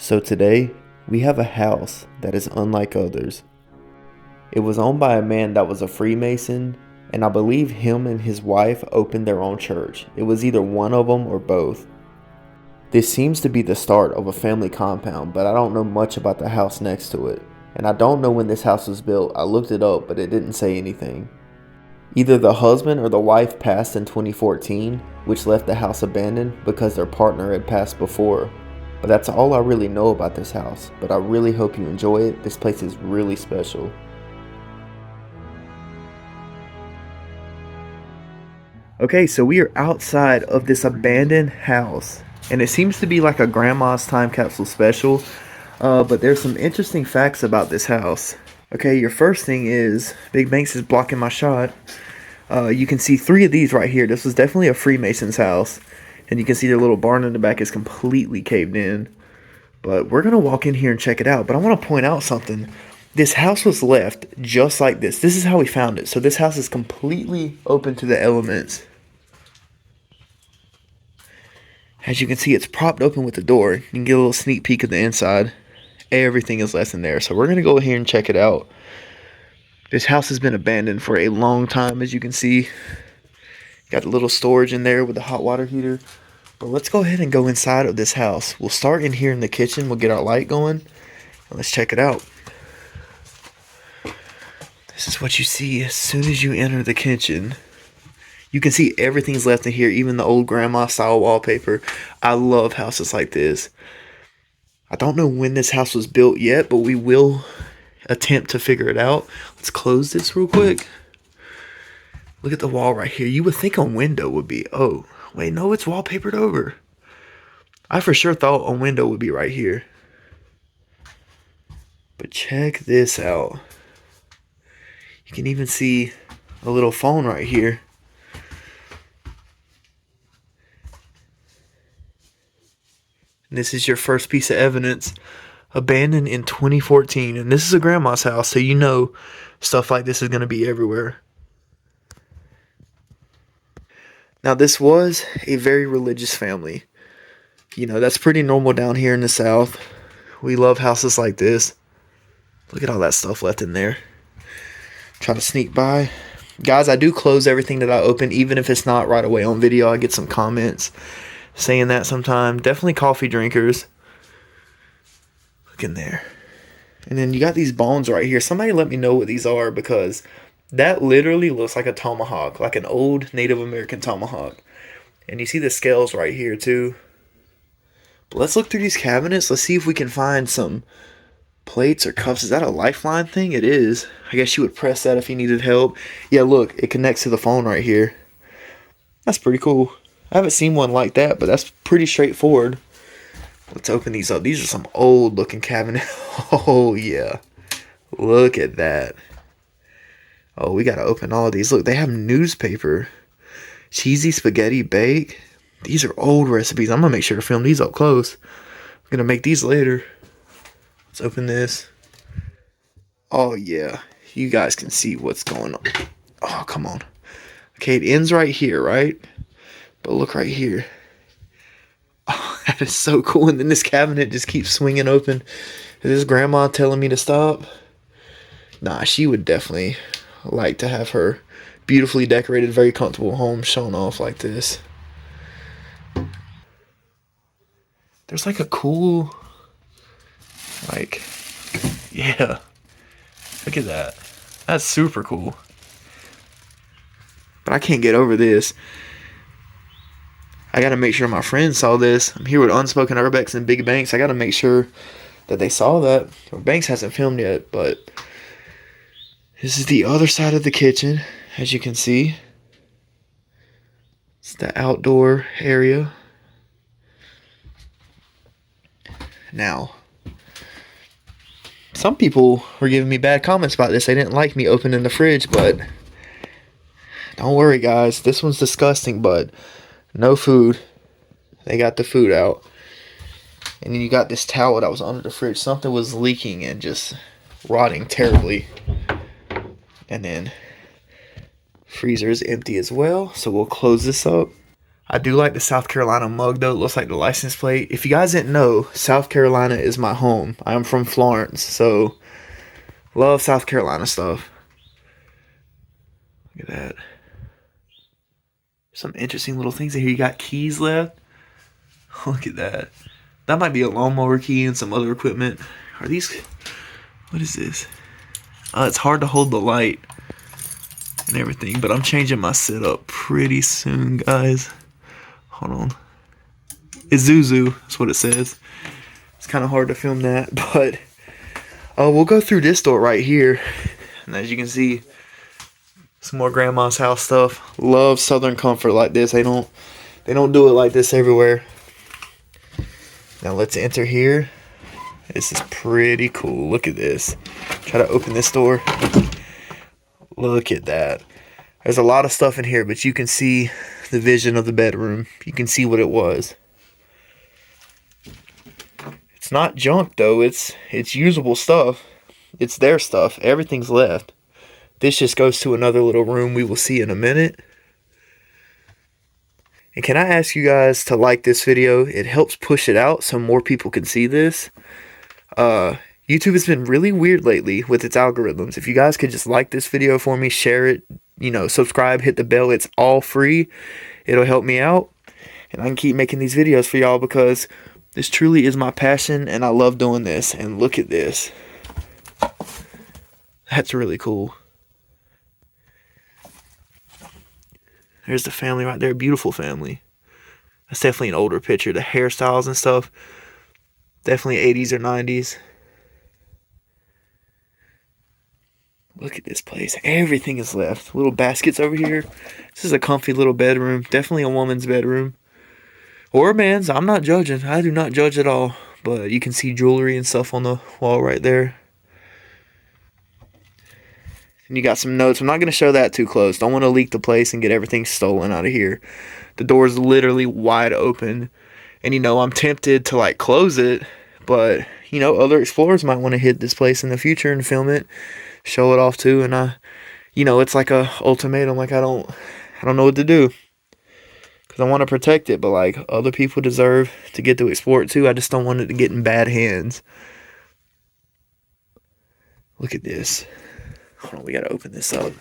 So today, we have a house that is unlike others. It was owned by a man that was a Freemason, and I believe him and his wife opened their own church. It was either one of them or both. This seems to be the start of a family compound, but I don't know much about the house next to it. And I don't know when this house was built. I looked it up, but it didn't say anything. Either the husband or the wife passed in 2014, which left the house abandoned because their partner had passed before. But that's all I really know about this house, but I really hope you enjoy it. This place is really special. Okay, so we are outside of this abandoned house, and it seems to be like a grandma's time capsule special, but there's some interesting facts about this house. Okay, your first thing is, Big Banks is blocking my shot. You can see 3 of these right here. This was definitely a Freemason's house. And you can see their little barn in the back is completely caved in. But we're going to walk in here and check it out. But I want to point out something. This house was left just like this. This is how we found it. So this house is completely open to the elements. As you can see, it's propped open with the door. You can get a little sneak peek of the inside. Everything is left in there. So we're going to go here and check it out. This house has been abandoned for a long time, as you can see. Got a little storage in there with a hot water heater. But let's go ahead and go inside of this house. We'll start in here in the kitchen. We'll get our light going. And let's check it out. This is what you see as soon as you enter the kitchen. You can see everything's left in here, even the old grandma style wallpaper. I love houses like this. I don't know when this house was built yet, but we will attempt to figure it out. Let's close this real quick. Look at the wall right here. You would think a window would be, oh, wait, no, it's wallpapered over. I for sure thought a window would be right here. But check this out. You can even see a little phone right here. And this is your first piece of evidence. Abandoned in 2014. And this is a grandma's house, so you know stuff like this is going to be everywhere. Now, this was a very religious family. You know, that's pretty normal down here in the South. We love houses like this. Look at all that stuff left in there. Try to sneak by. Guys, I do close everything that I open, even if it's not right away on video. I get some comments saying that sometime. Definitely coffee drinkers. Look in there. And then you got these bones right here. Somebody let me know what these are, because that literally looks like a tomahawk, like an old Native American tomahawk. And you see the scales right here too. But let's look through these cabinets. Let's see if we can find some plates or cups. Is that a lifeline thing? It is. I guess you would press that if you needed help. Yeah, look, it connects to the phone right here. That's pretty cool. I haven't seen one like that, but that's pretty straightforward. Let's open these up. These are some old looking cabinets. Oh yeah. Look at that. Oh, we gotta open all of these. Look, they have newspaper. Cheesy spaghetti bake. These are old recipes. I'm gonna make sure to film these up close. I'm gonna make these later. Let's open this. Oh yeah. You guys can see what's going on. Oh, come on. Okay, it ends right here, right? But look right here. Oh, that is so cool. And then this cabinet just keeps swinging open. Is this grandma telling me to stop? Nah, she would definitely like to have her beautifully decorated, very comfortable home shown off like this. There's like a cool, like, yeah. Look at that. That's super cool. But I can't get over this. I gotta make sure my friends saw this. I'm here with Unspoken Urbex and Big Banks. I gotta make sure that they saw that. Banks hasn't filmed yet, but this is the other side of the kitchen, as you can see. It's the outdoor area. Now, some people were giving me bad comments about this. They didn't like me opening the fridge, but don't worry, guys. This one's disgusting, but no food. They got the food out. And then you got this towel that was under the fridge. Something was leaking and just rotting terribly. And then freezer is empty as well, so we'll close this up. I do like the South Carolina mug though. It looks like the license plate. If you guys didn't know, South Carolina is my home. I'm from Florence, so love South Carolina stuff. Look at that. Some interesting little things in here. You got keys left. Look at that. That might be a lawnmower key and some other equipment. Are these... What is this? It's hard to hold the light and everything, but I'm changing my setup pretty soon, guys. Hold on. Isuzu, that's what it says. It's kind of hard to film that, but we'll go through this door right here. And as you can see, some more grandma's house stuff. Love Southern comfort like this. They don't do it like this everywhere. Now let's enter here. This is pretty cool. Look at this. Try to open this door. Look at that. There's a lot of stuff in here, but you can see the vision of the bedroom. You can see what it was. It's not junk though. It's usable stuff. It's their stuff. Everything's left. This just goes to another little room we will see in a minute. And can I ask you guys to like this video? It helps push it out so more people can see this. YouTube has been really weird lately with its algorithms. If you guys could just like this video for me, share it, subscribe, hit the bell. It's all free. It'll help me out. And I can keep making these videos for y'all because this truly is my passion and I love doing this. And look at this. That's really cool. There's the family right there. Beautiful family. That's definitely an older picture. The hairstyles and stuff. Definitely 80s or 90s. Look at this place. Everything is left. Little baskets over here. This is a comfy little bedroom. Definitely a woman's bedroom. Or a man's. I'm not judging. I do not judge at all. But you can see jewelry and stuff on the wall right there. And you got some notes. I'm not going to show that too close. Don't want to leak the place and get everything stolen out of here. The door's literally wide open. And, I'm tempted to, close it. But, other explorers might want to hit this place in the future and film it. Show it off, too. And, it's like a ultimatum. I don't know what to do. Because I want to protect it. But, other people deserve to get to explore it, too. I just don't want it to get in bad hands. Look at this. Hold on, we gotta open this up.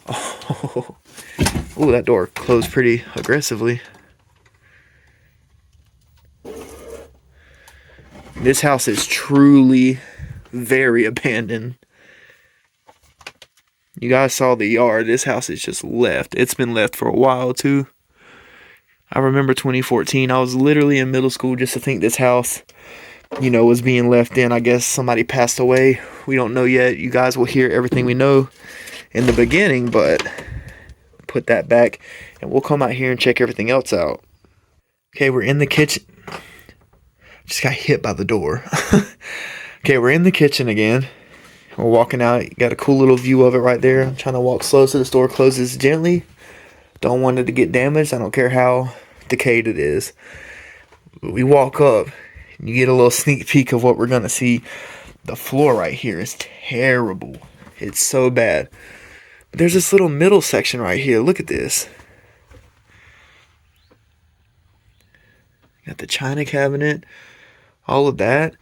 Oh, that door closed pretty aggressively. This house is truly very abandoned. You guys saw the yard. This house is just left. It's been left for a while too. I remember 2014. I was literally in middle school just to think this house, was being left in. I guess somebody passed away. We don't know yet. You guys will hear everything we know in the beginning, but put that back and we'll come out here and check everything else out. Okay, we're in the kitchen. Just got hit by the door. Okay, we're in the kitchen again. We're walking out. You got a cool little view of it right there. I'm trying to walk slow so the door closes gently. Don't want it to get damaged. I don't care how decayed it is. We walk up. You get a little sneak peek of what we're going to see. The floor right here is terrible. It's so bad. But there's this little middle section right here. Look at this. Got the china cabinet. All of that.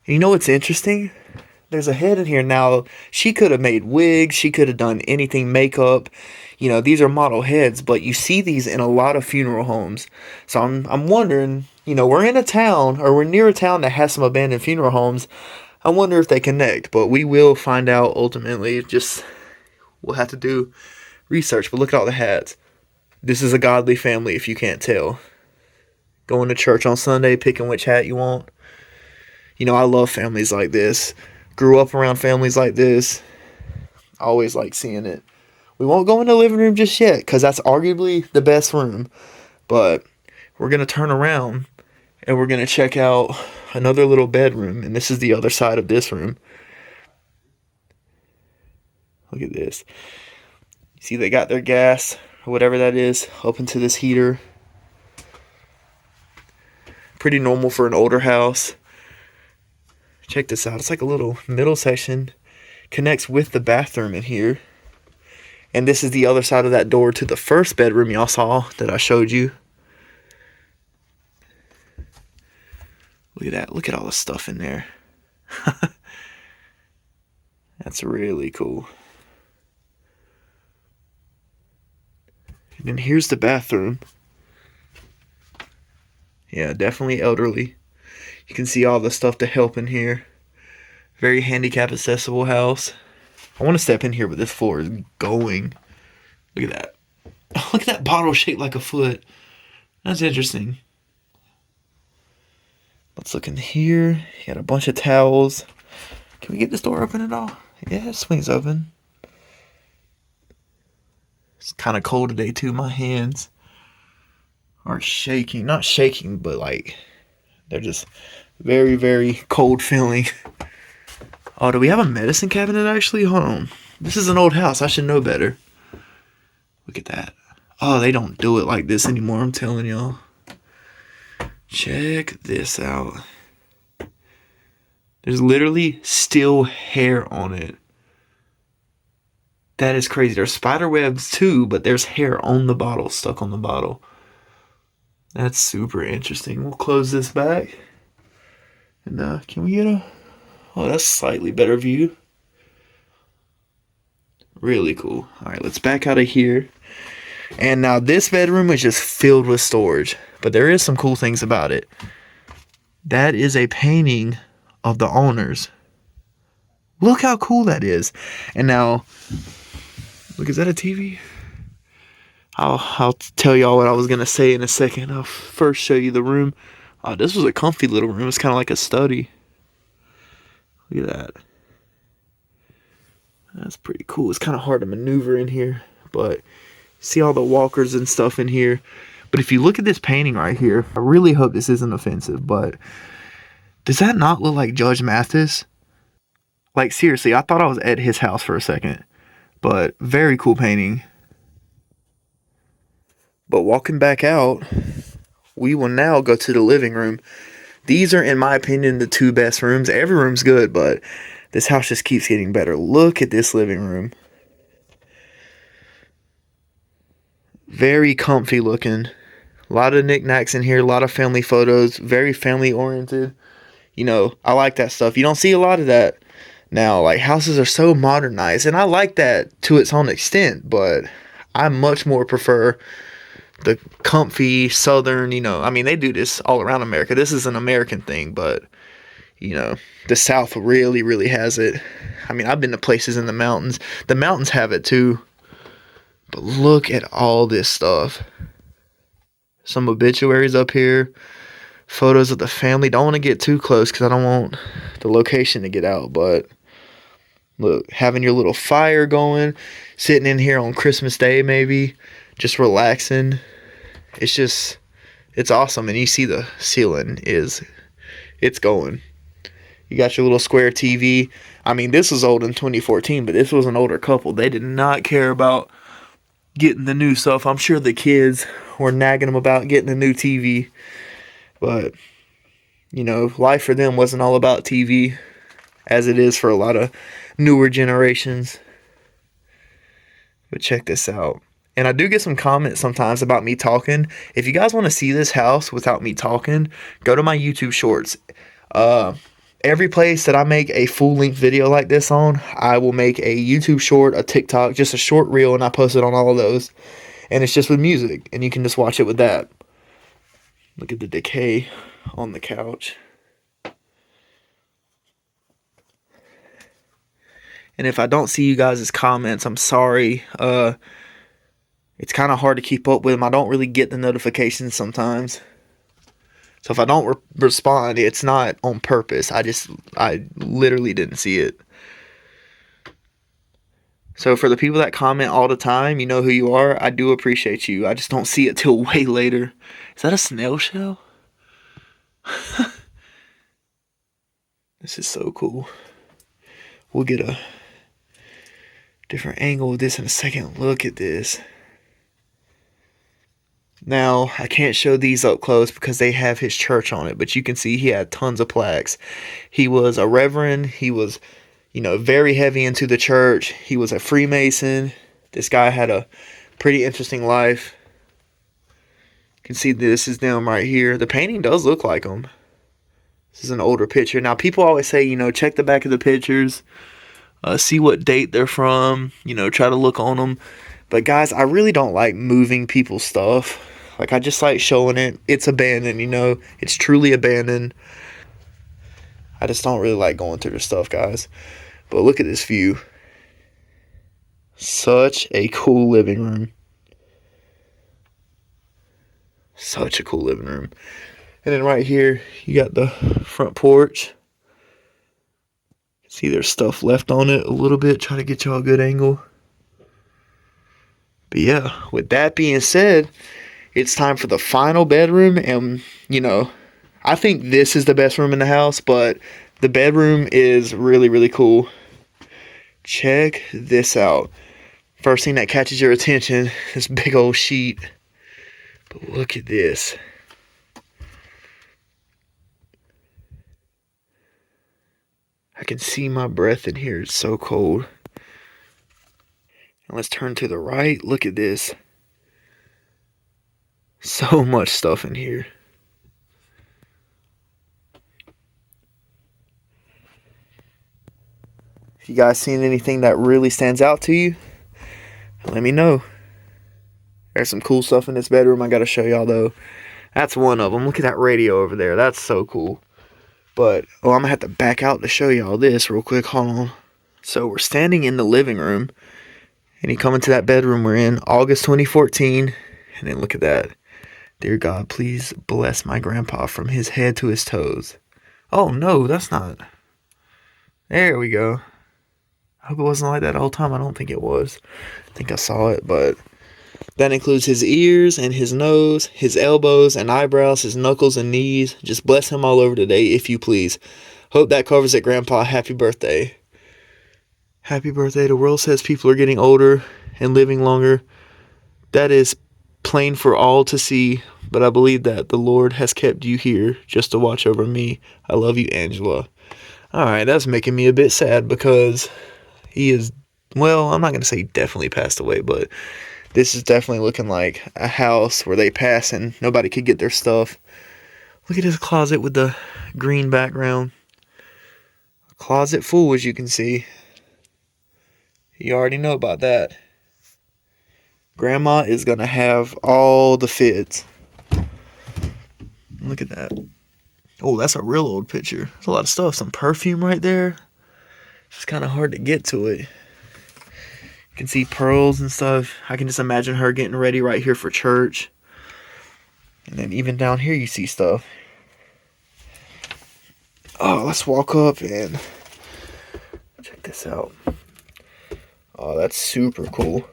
And you know what's interesting? There's a head in here. Now, she could have made wigs. She could have done anything, makeup. These are model heads. But you see these in a lot of funeral homes. So I'm wondering, we're in a town, or we're near a town that has some abandoned funeral homes. I wonder if they connect, but we will find out ultimately. We'll have to do research, but look at all the hats. This is a godly family if you can't tell. Going to church on Sunday, picking which hat you want. I love families like this. Grew up around families like this. I always like seeing it. We won't go in the living room just yet, because that's arguably the best room. But we're going to turn around and we're going to check out another little bedroom. And this is the other side of this room. Look at this. See, they got their gas, or whatever that is, up into this heater. Pretty normal for an older house. Check this out. It's like a little middle section. Connects with the bathroom in here. And this is the other side of that door to the first bedroom y'all saw that I showed you. Look at that. Look at all the stuff in there. That's really cool. And then here's the bathroom. Yeah, definitely elderly. You can see all the stuff to help in here. Very handicap accessible house. I want to step in here, but this floor is going. Look at that. Look at that bottle shaped like a foot. That's interesting. Let's look in here. You got a bunch of towels. Can we get this door open at all? Yeah, it swings open. It's kind of cold today too. My hands are shaking. Not shaking, but like they're just very, very cold feeling. Oh, do we have a medicine cabinet actually? Hold on. This is an old house. I should know better. Look at that. Oh, they don't do it like this anymore, I'm telling y'all. Check this out. There's literally still hair on it. That is crazy. There's spider webs too, but there's hair on the bottle, stuck on the bottle. That's super interesting. We'll close this back. And can we get a... Oh, that's slightly better view. Really cool. All right, let's back out of here. And now this bedroom is just filled with storage. But there is some cool things about it. That is a painting of the owners. Look how cool that is. And now, look, is that a TV? I'll tell y'all what I was going to say in a second. I'll first show you the room. Oh, this was a comfy little room. It's kind of like a study. Look at that. That's pretty cool. It's kind of hard to maneuver in here, but see all the walkers and stuff in here. But if you look at this painting right here, I really hope this isn't offensive, but does that not look like Judge Mathis? Like, seriously, I thought I was at his house for a second, but very cool painting. But walking back out, we will now go to the living room. These are, in my opinion, the two best rooms. Every room's good, but this house just keeps getting better. Look at this living room. Very comfy looking. A lot of knickknacks in here. A lot of family photos. Very family oriented. You know, I like that stuff. You don't see a lot of that now. Like, houses are so modernized. And I like that to its own extent. But I much more prefer the comfy southern, you know. I mean, they do this all around America. This is an American thing. But, you know, the South really, really has it. I mean, I've been to places in the mountains. The mountains have it too. But look at all this stuff. Some obituaries up here. Photos of the family. Don't want to get too close because I don't want the location to get out. But look, having your little fire going. Sitting in here on Christmas Day maybe. Just relaxing. It's awesome. And you see the ceiling it's going. You got your little square TV. I mean, this was old in 2014, but this was an older couple. They did not care about getting the new stuff. I'm sure the kids were nagging them about getting a new TV. But, you know, life for them wasn't all about TV, as it is for a lot of newer generations. But check this out. And I do get some comments sometimes about me talking. If you guys want to see this house without me talking, go to my YouTube shorts. Every place that I make a full-length video like this on, I will make a YouTube short, a TikTok, just a short reel, and I post it on all of those. And it's just with music, and you can just watch it with that. Look at the decay on the couch. And if I don't see you guys' comments, I'm sorry. It's kind of hard to keep up with them. I don't really get the notifications sometimes. So if I don't respond, it's not on purpose. I literally didn't see it. So for the people that comment all the time, you know who you are. I do appreciate you. I just don't see it till way later. Is that a snail shell? This is so cool. We'll get a different angle of this in a second. Look at this. Now, I can't show these up close because they have his church on it, but you can see he had tons of plaques. He was a reverend. He was, you know, very heavy into the church. He was a Freemason. This guy had a pretty interesting life. You can see this is them right here. The painting does look like him. This is an older picture. Now, people always say, check the back of the pictures. See what date they're from. Try to look on them. But, guys, I really don't like moving people's stuff. Like, I just like showing it. It's abandoned, It's truly abandoned. I just don't really like going through the stuff, guys. But look at this view. Such a cool living room. Such a cool living room. And then right here, you got the front porch. See, there's stuff left on it a little bit. Try to get y'all a good angle. But yeah, with that being said, it's time for the final bedroom. And, I think this is the best room in the house, but the bedroom is really, really cool. Check this out. First thing that catches your attention, this big old sheet. But look at this. I can see my breath in here. It's so cold. And let's turn to the right. Look at this. So much stuff in here. If you guys seen anything that really stands out to you, let me know. There's some cool stuff in this bedroom I gotta show y'all though. That's one of them. Look at that radio over there. That's so cool. But, I'm gonna have to back out to show y'all this real quick. Hold on. So we're standing in the living room, and you come into that bedroom we're in, August 2014, and then look at that. Dear God, please bless my grandpa from his head to his toes. Oh no, that's not. There we go. I hope it wasn't like that the whole time. I don't think it was. I think I saw it, but that includes his ears and his nose, his elbows and eyebrows, his knuckles and knees. Just bless him all over today, if you please. Hope that covers it, Grandpa. Happy birthday. Happy birthday. The world says people are getting older and living longer. That is plain for all to see, but I believe that the Lord has kept you here just to watch over me. I love you, Angela. Alright, that's making me a bit sad because he is, well, I'm not going to say he definitely passed away, but this is definitely looking like a house where they pass and nobody could get their stuff. Look at his closet with the green background. A closet full, as you can see. You already know about that. Grandma is going to have all the fits. Look at that. Oh, that's a real old picture. There's a lot of stuff. Some perfume right there. It's kind of hard to get to it. You can see pearls and stuff. I can just imagine her getting ready right here for church. And then even down here you see stuff. Oh, let's walk up and check this out. Oh, that's super cool.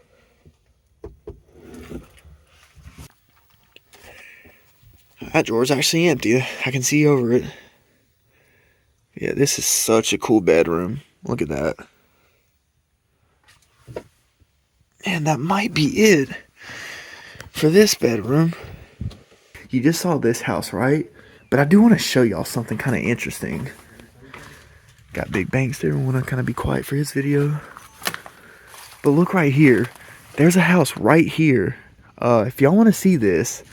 That drawer's actually empty. I can see over it. Yeah, this is such a cool bedroom. Look at that. And that might be it for this bedroom. You just saw this house, right? But I do want to show y'all something kind of interesting. Got Big Banks there. I want to kind of be quiet for his video. But look right here. There's a house right here. If y'all want to see this,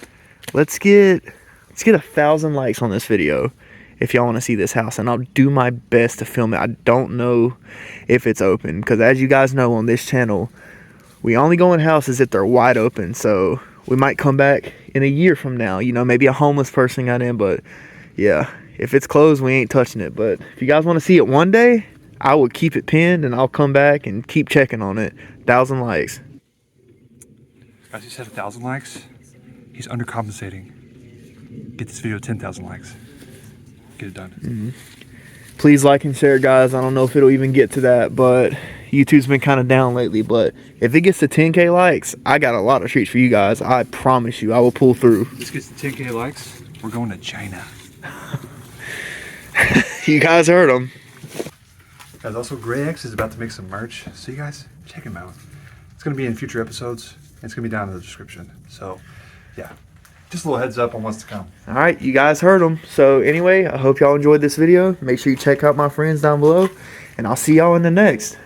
let's get 1,000 likes on this video if y'all want to see this house, and I'll do my best to film it. I don't know if it's open, because as you guys know on this channel, we only go in houses if they're wide open. So we might come back in a year from now, maybe a homeless person got in, but yeah, if it's closed, we ain't touching it. But if you guys want to see it one day, I will keep it pinned and I'll come back and keep checking on it. 1,000 likes. Guys, he said 1,000 likes. He's undercompensating. Get this video 10,000 likes. Get it done. Mm-hmm. Please like and share, guys. I don't know if it'll even get to that, but YouTube's been kind of down lately. But if it gets to 10K likes, I got a lot of treats for you guys. I promise you, I will pull through. This gets to 10K likes, we're going to China. You guys heard him. Guys, also Gray X is about to make some merch, so you guys check him out. It's going to be in future episodes, and it's going to be down in the description. So, yeah. Just a little heads up on what's to come. Alright, you guys heard them. So anyway, I hope y'all enjoyed this video. Make sure you check out my friends down below. And I'll see y'all in the next.